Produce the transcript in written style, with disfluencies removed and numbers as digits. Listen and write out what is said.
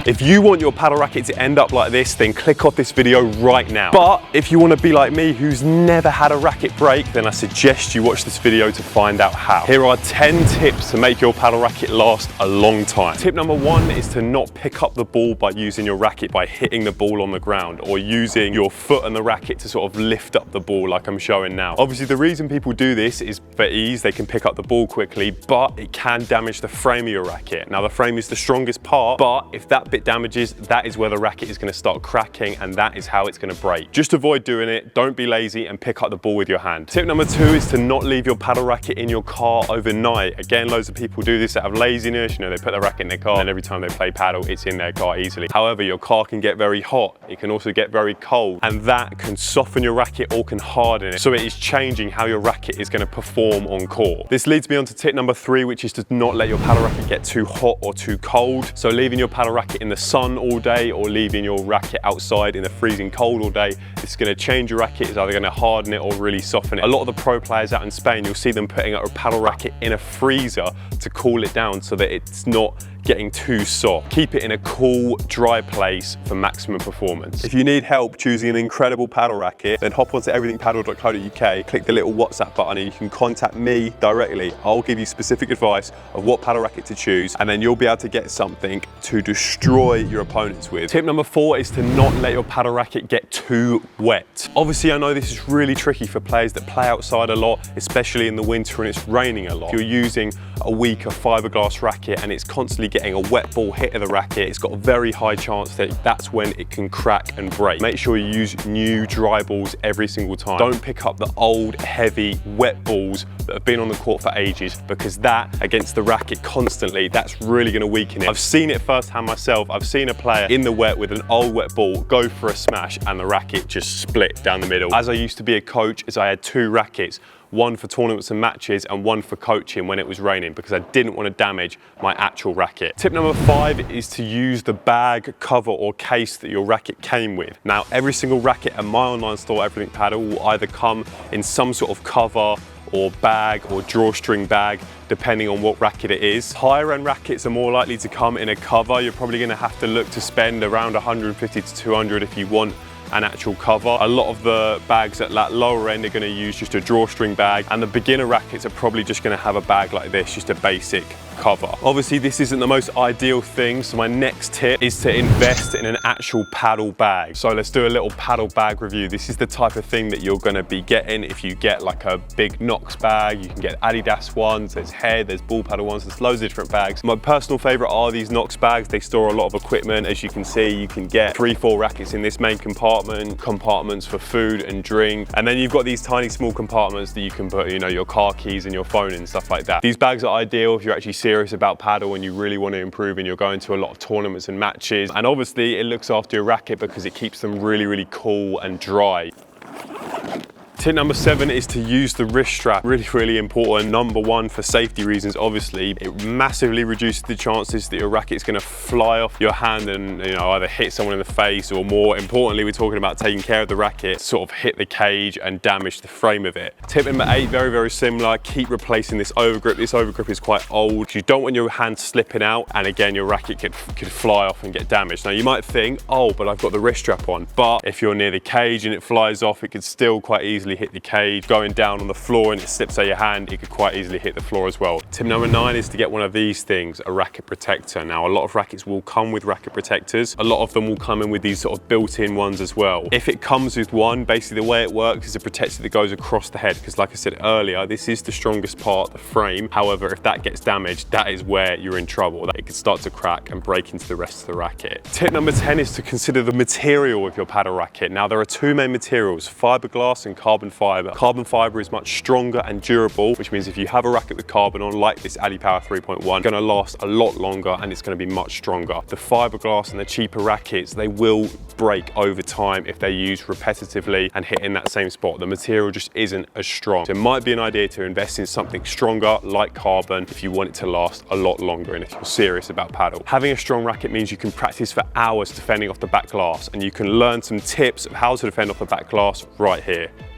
If you want your paddle racket to end up like this, then click off this video right now. But if you want to be like me, who's never had a racket break, then I suggest you watch this video to find out how. Here are 10 tips to make your paddle racket last a long time. Tip number 1 is to not pick up the ball by using your racket by hitting the ball on the ground, or using your foot and the racket to sort of lift up the ball like I'm showing now. Obviously, the reason people do this is for ease. They can pick up the ball quickly, but it can damage the frame of your racket. Now, the frame is the strongest part, but if that bit damages, that is where the racket is going to start cracking, and that is how it's going to break. Just avoid doing it. Don't be lazy and pick up the ball with your hand. Tip number 2 is to not leave your paddle racket in your car overnight. Again, loads of people do this out of laziness. You know, they put their racket in their car, and every time they play paddle, it's in their car easily. However, your car can get very hot. It can also get very cold, and that can soften your racket or can harden it. So it is changing how your racket is going to perform on court. This leads me on to tip number 3, which is to not let your paddle racket get too hot or too cold. So leaving your paddle racket in the sun all day, or leaving your racket outside in the freezing cold all day, it's going to change your racket. It's either going to harden it or really soften it. A lot of the pro players out in Spain, you'll see them putting a paddle racket in a freezer to cool it down so that it's not getting too soft. Keep it in a cool, dry place for maximum performance. If you need help choosing an incredible paddle racket, then hop onto everythingpaddle.co.uk, click the little WhatsApp button, and you can contact me directly. I'll give you specific advice of what paddle racket to choose, and then you'll be able to get something to destroy your opponents with. Tip number 4 is to not let your paddle racket get too wet. Obviously, I know this is really tricky for players that play outside a lot, especially in the winter and it's raining a lot. If you're using a weaker fiberglass racket and it's constantly getting a wet ball hit of the racket, it's got a very high chance that that's when it can crack and break. Make sure you use new dry balls every single time. Don't pick up the old, heavy, wet balls that have been on the court for ages, because that, against the racket constantly, that's really going to weaken it. I've seen it firsthand myself. I've seen a player in the wet with an old wet ball go for a smash and the racket just split down the middle. As I used to be a coach, I had 2 rackets, one for tournaments and matches and one for coaching when it was raining, because I didn't want to damage my actual racket. Tip number 5 is to use the bag, cover or case that your racket came with. Now, every single racket at my online store, Everything Paddle, will either come in some sort of cover or bag or drawstring bag, depending on what racket it is. Higher end rackets are more likely to come in a cover. You're probably going to have to look to spend around 150 to 200 if you want an actual cover. A lot of the bags at that lower end are going to use just a drawstring bag, and the beginner rackets are probably just going to have a bag like this, just a basic cover. Obviously, this isn't the most ideal thing, so my next tip is to invest in an actual paddle bag. So let's do a little paddle bag review. This is the type of thing that you're going to be getting if you get like a big Knox bag. You can get Adidas ones, there's head, there's ball paddle ones, there's loads of different bags. My personal favorite are these Knox bags. They store a lot of equipment. As you can see, you can get 3-4 rackets in this main compartment, compartments for food and drink, and then you've got these tiny small compartments that you can put, you know, your car keys and your phone and stuff like that. These bags are ideal if you're actually serious about paddle and you really want to improve and you're going to a lot of tournaments and matches. And obviously, it looks after your racket because it keeps them really, really cool and dry. Tip number 7 is to use the wrist strap. Really, really important. Number 1, for safety reasons, obviously. It massively reduces the chances that your racket is going to fly off your hand and, you know, either hit someone in the face, or more importantly, we're talking about taking care of the racket, sort of hit the cage and damage the frame of it. Tip number 8, very, very similar. Keep replacing this overgrip. This overgrip is quite old. You don't want your hand slipping out, and again, your racket could fly off and get damaged. Now, you might think, oh, but I've got the wrist strap on. But if you're near the cage and it flies off, it could still quite easily hit the cage. Going down on the floor and it slips out your hand, it could quite easily hit the floor as well. Tip number 9 is to get one of these things, a racket protector. Now, a lot of rackets will come with racket protectors. A lot of them will come in with these sort of built-in ones as well. If it comes with one, basically the way it works is a protector that goes across the head, because like I said earlier, this is the strongest part, the frame. However, if that gets damaged, that is where you're in trouble. It could start to crack and break into the rest of the racket. Tip number 10 is to consider the material of your paddle racket. Now, there are 2 main materials, fiberglass and carbon fiber. Carbon fiber is much stronger and durable, which means if you have a racket with carbon on, like this AliPower 3.1, it's going to last a lot longer and it's going to be much stronger. The fiberglass and the cheaper rackets, they will break over time if they're used repetitively and hit in that same spot. The material just isn't as strong. So it might be an idea to invest in something stronger like carbon if you want it to last a lot longer and if you're serious about paddle. Having a strong racket means you can practice for hours defending off the back glass, and you can learn some tips of how to defend off the back glass right here.